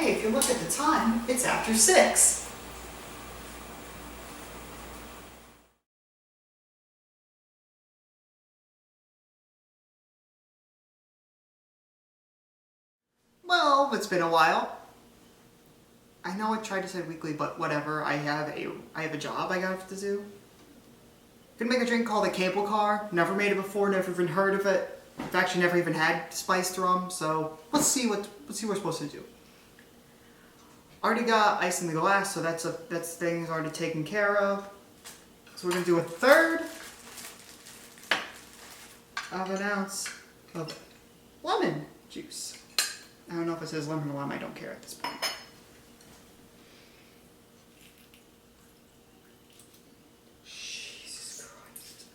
hey, if you look at the time, it's after 6. Well, it's been a while. I know I tried to say weekly, but whatever. I have a job I got to do. Gonna make a drink called a cable car. Never made it before, never even heard of it. I've actually never even had spiced rum, so let's see what we're supposed to do. Already got ice in the glass, so that's thing's already taken care of. So we're gonna do a third of an ounce of lemon juice. I don't know if it says lemon or lime, I don't care at this point. Jesus Christ.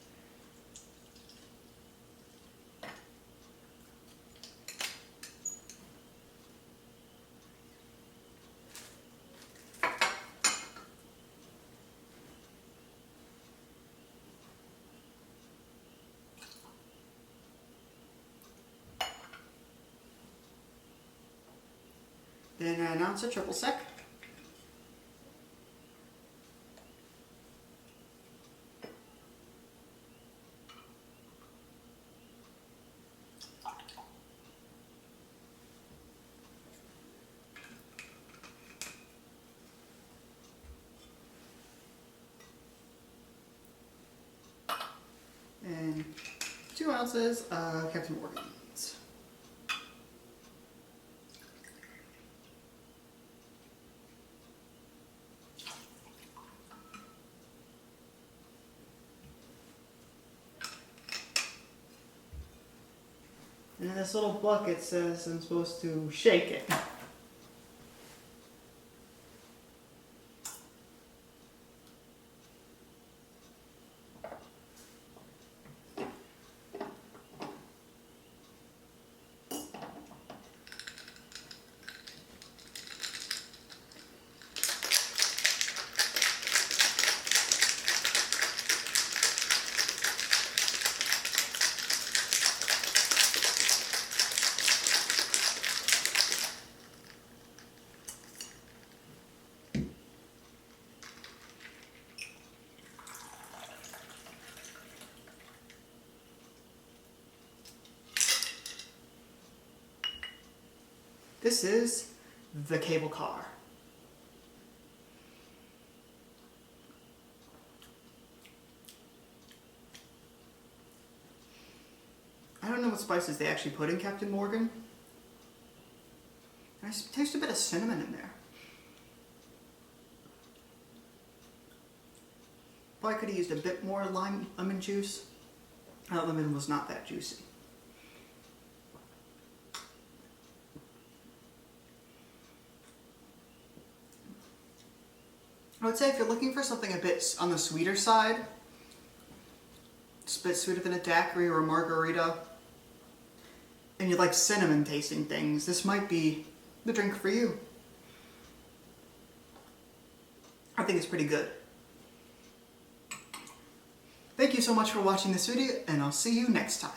Then an ounce of triple sec. And 2 ounces of Captain Morgan's. And this little bucket says I'm supposed to shake it. This is the cable car. I don't know what spices they actually put in Captain Morgan. I taste a bit of cinnamon in there. Probably could have used a bit more lemon juice. That lemon was not that juicy. I would say if you're looking for something a bit on the sweeter side, just a bit sweeter than a daiquiri or a margarita, and you like cinnamon tasting things, this might be the drink for you. I think it's pretty good. Thank you so much for watching this video, and I'll see you next time.